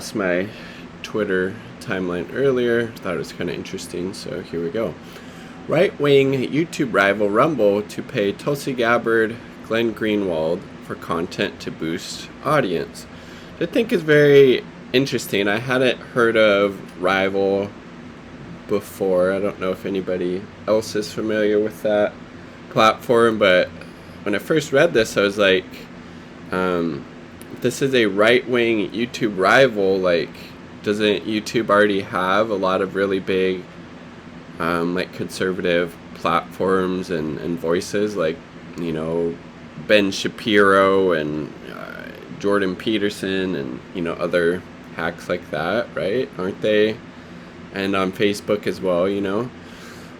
My Twitter timeline earlier. Thought it was kind of interesting, so here we go. Right-wing YouTube rival Rumble to pay Tulsi Gabbard, Glenn Greenwald for content to boost audience. I think is very interesting. I hadn't heard of Rival before. I don't know if anybody else is familiar with that platform, but when I first read this, I was like, this is a right-wing YouTube rival. Like, doesn't YouTube already have a lot of really big, like, conservative platforms and voices, like, you know, Ben Shapiro and Jordan Peterson and, you know, other hacks like that, right? Aren't they? And on Facebook as well, you know.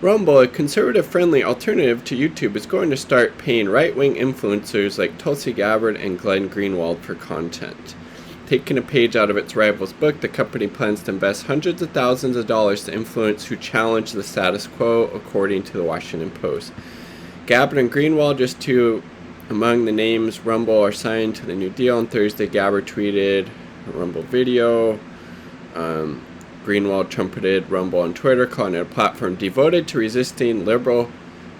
Rumble, a conservative-friendly alternative to YouTube, is going to start paying right-wing influencers like Tulsi Gabbard and Glenn Greenwald for content. Taking a page out of its rival's book, the company plans to invest hundreds of thousands of dollars to influence who challenge the status quo, according to the Washington Post. Gabbard and Greenwald, just two among the names Rumble are signed to the new deal. On Thursday, Gabbard tweeted a Rumble video. Greenwald trumpeted Rumble on Twitter, calling it a platform devoted to resisting liberal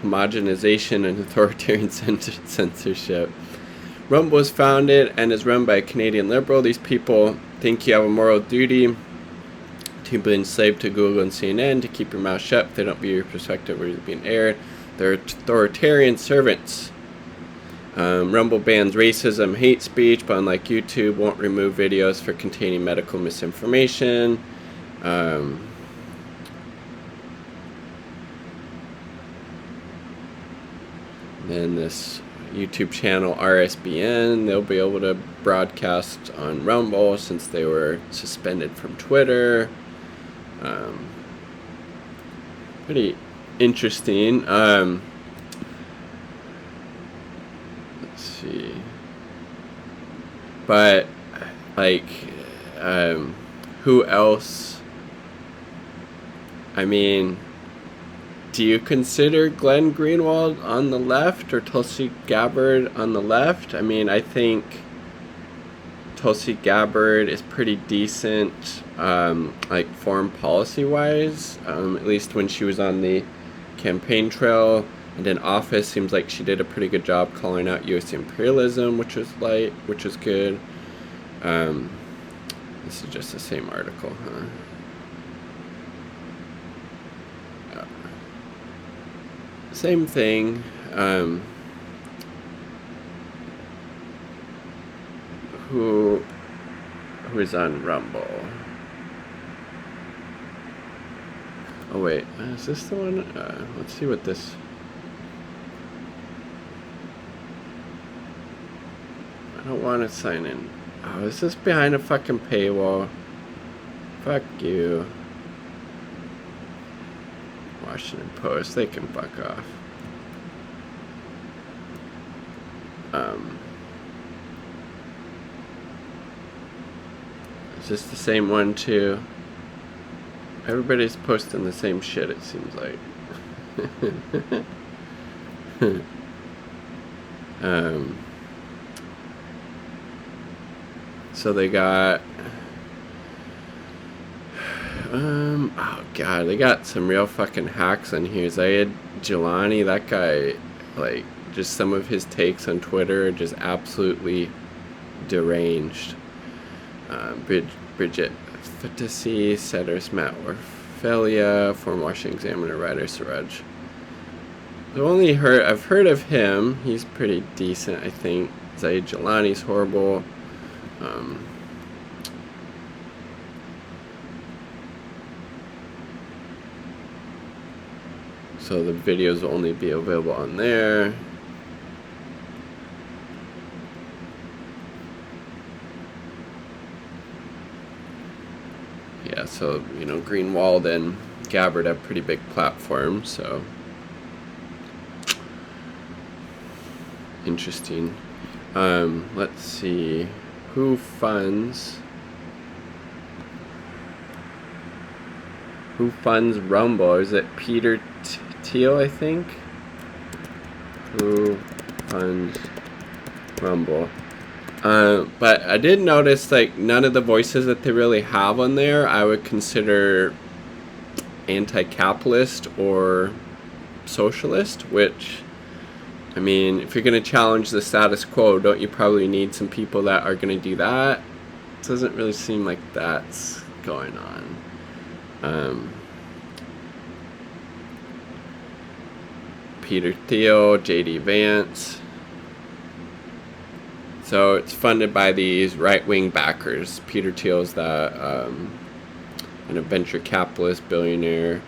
homogenization and authoritarian censorship. Rumble was founded and is run by a Canadian liberal. These people think you have a moral duty to be enslaved to Google and CNN, to keep your mouth shut if they don't view your perspective or is being aired. They're authoritarian servants. Rumble bans racism, hate speech, but unlike YouTube, won't remove videos for containing medical misinformation. Then this YouTube channel RSBN, they'll be able to broadcast on Rumble since they were suspended from Twitter. Pretty interesting. Let's see. But like, who else? I mean, do you consider Glenn Greenwald on the left or Tulsi Gabbard on the left? I mean, I think Tulsi Gabbard is pretty decent, like foreign policy wise, at least when she was on the campaign trail and in office. Seems like she did a pretty good job calling out U.S. imperialism, which was good. This is just the same article, huh? Same thing. Who is on Rumble? Oh wait, is this the one? Let's see what this. I don't want to sign in. Oh, is this behind a fucking paywall? Fuck you. Washington Post, they can fuck off. Is this the same one too? Everybody's posting the same shit, it seems like. So they got oh god, they got some real fucking hacks on here. Zayed Jelani, that guy, like, just some of his takes on Twitter are just absolutely deranged. Bridget Fantasy, Cedars Matt Orfelia, former Washington Examiner writer Suraj. I've heard of him. He's pretty decent, I think. Zayed Jelani's horrible. So the videos will only be available on there. Yeah, so, you know, Greenwald and Gabbard have pretty big platforms, so interesting. Let's see. Who funds Rumble? Is it Peter Thiel, I think? Who funds Rumble? But I did notice, like, none of the voices that they really have on there I would consider anti-capitalist or socialist, which, I mean, if you're going to challenge the status quo, don't you probably need some people that are going to do that? It doesn't really seem like that's going on. Peter Thiel, J.D. Vance. So it's funded by these right-wing backers. Peter Thiel's the a venture capitalist billionaire.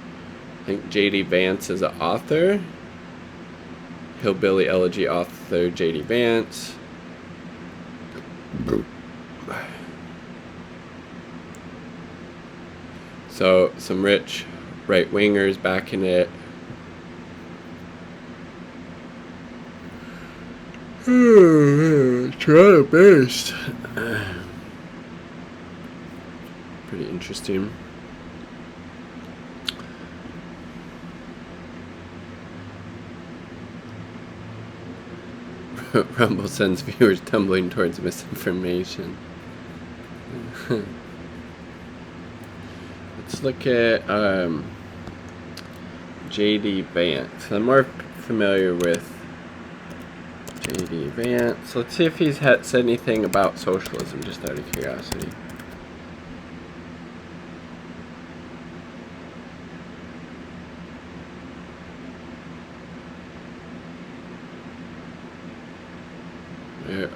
I think J.D. Vance is an author. Hillbilly Elegy author J.D. Vance. So some rich right-wingers backing it. Toronto based. Pretty interesting. Rumble sends viewers tumbling towards misinformation. Let's look at J.D. Vance. I'm more familiar with J.D. Vance. Let's see if he's said anything about socialism, just out of curiosity.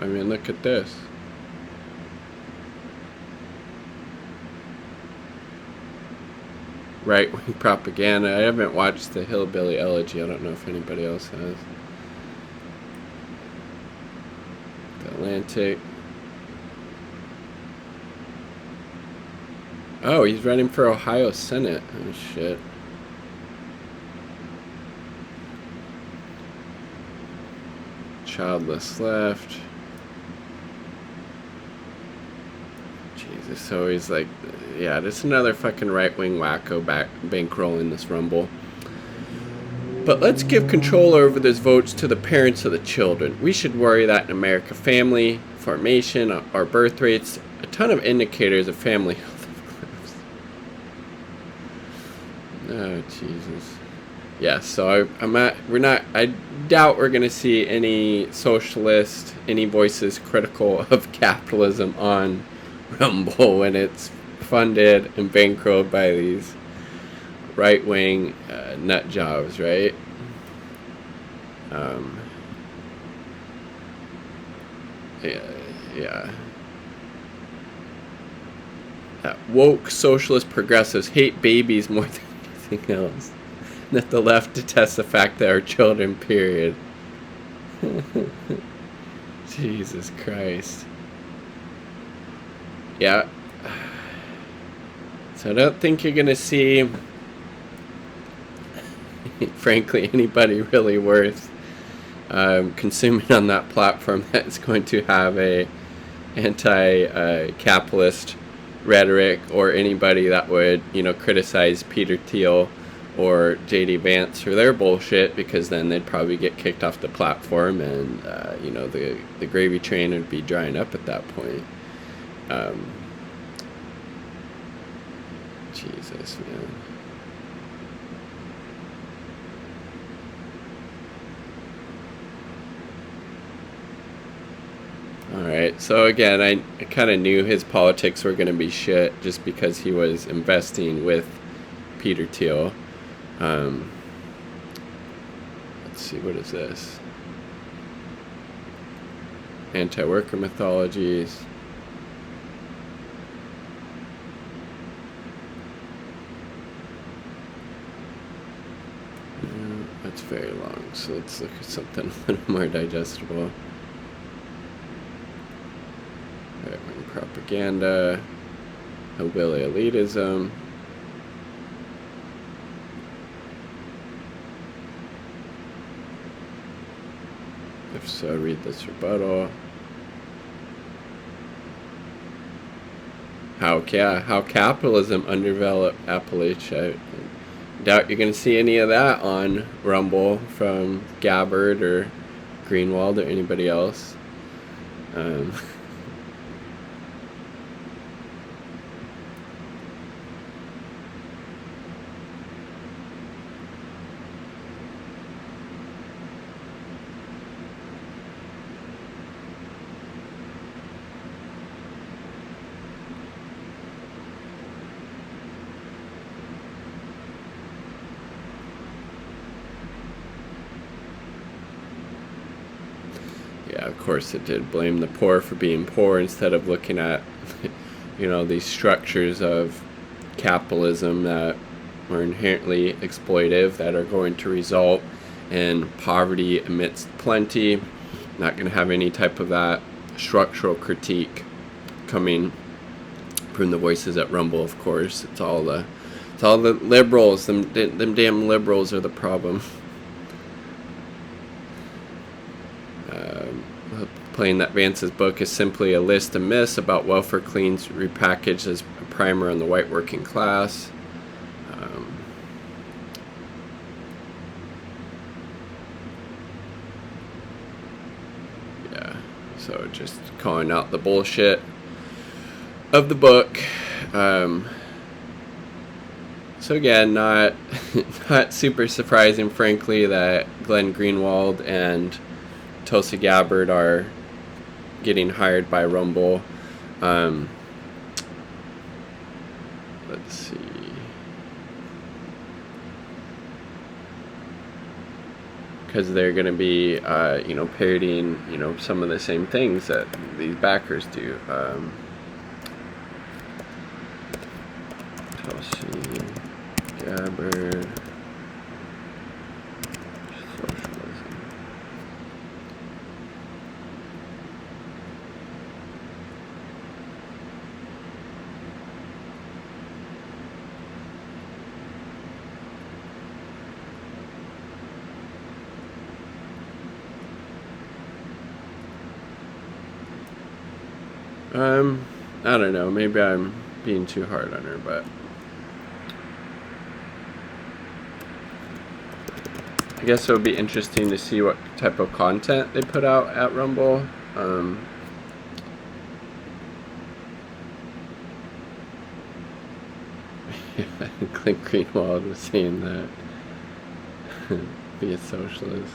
I mean, look at this. Right-wing propaganda. I haven't watched the Hillbilly Elegy. I don't know if anybody else has. The Atlantic. Oh, he's running for Ohio Senate. Oh, shit. Childless left. Jesus, so he's like, yeah, this is another fucking right-wing wacko bankrolling this Rumble. But let's give control over those votes to the parents of the children. We should worry that in America, family formation, our birth rates, a ton of indicators of family health. Oh, Jesus. Yeah, so I doubt we're going to see any socialist, any voices critical of capitalism on Rumble when it's funded and bankrolled by these right-wing nut jobs, right? Yeah. Woke socialist progressives hate babies more than anything else. That the left detests the fact that our children, period. Jesus Christ. Yeah. So I don't think you're going to see, frankly, anybody really worth consuming on that platform that's going to have a anti-capitalist rhetoric, or anybody that would, criticize Peter Thiel or J.D. Vance for their bullshit, because then they'd probably get kicked off the platform, and the gravy train would be drying up at that point. Jesus, man. Alright, so again, I kind of knew his politics were going to be shit just because he was investing with Peter Thiel. Let's see, what is this? Anti-worker mythologies. That's very long, so let's look at something a little more digestible. Right-wing propaganda, hillbilly elitism. If so, read this rebuttal. How capitalism underdeveloped Appalachia. I doubt you're going to see any of that on Rumble from Gabbard or Greenwald or anybody else. course it did. Blame the poor for being poor instead of looking at, you know, these structures of capitalism that are inherently exploitive, that are going to result in poverty amidst plenty. Not going to have any type of that structural critique coming from the voices at Rumble, of course. It's all the liberals. Them damn liberals are the problem. Playing that Vance's book is simply a list of myths about welfare cleans repackaged as a primer on the white working class. Yeah, so just calling out the bullshit of the book. So again, not super surprising, frankly, that Glenn Greenwald and Tulsi Gabbard are getting hired by Rumble. Let's see. Because they're going to be, you know, parodying, you know, some of the same things that these backers do. Tulsi Gabbard, socialism. I don't know, maybe I'm being too hard on her, but I guess it would be interesting to see what type of content they put out at Rumble. Glenn Greenwald was saying that be a socialist.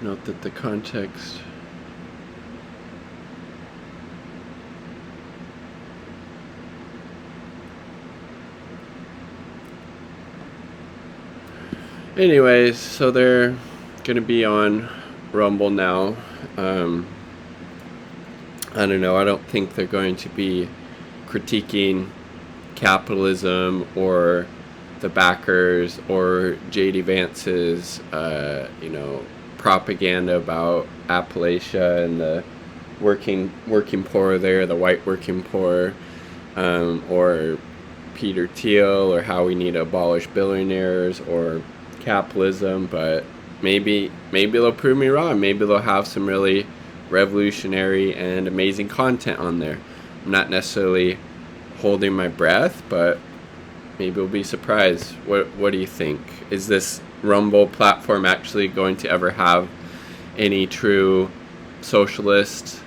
Note that the context anyways, so they're gonna be on Rumble now. I don't know, I don't think they're going to be critiquing capitalism or the backers or J.D. Vance's you know, propaganda about Appalachia and the working poor there, the white working poor, or Peter Thiel, or how we need to abolish billionaires or capitalism. But maybe they'll prove me wrong. Maybe they'll have some really revolutionary and amazing content on there. I'm not necessarily holding my breath, but maybe we'll be surprised. What do you think? Is this Rumble platform actually going to ever have any true socialist,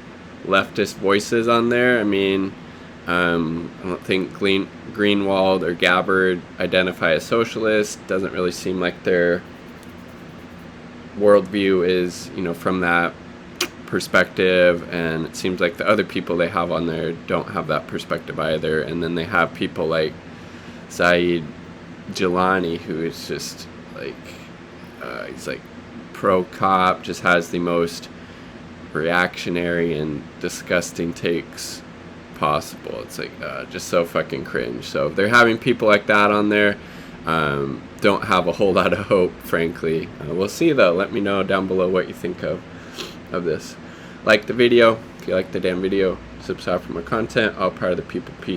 leftist voices on there? I mean, I don't think Greenwald or Gabbard identify as socialist. Doesn't really seem like their worldview is, you know, from that perspective, and it seems like the other people they have on there don't have that perspective either. And then they have people like Saeed Jilani, who is just like, he's like pro-cop, just has the most reactionary and disgusting takes possible. It's like just so fucking cringe. So if they're having people like that on there, don't have a whole lot of hope, frankly. We'll see though. Let me know down below what you think of this. Like the video if you like the damn video. Subscribe for more content. All part of the people. Peace.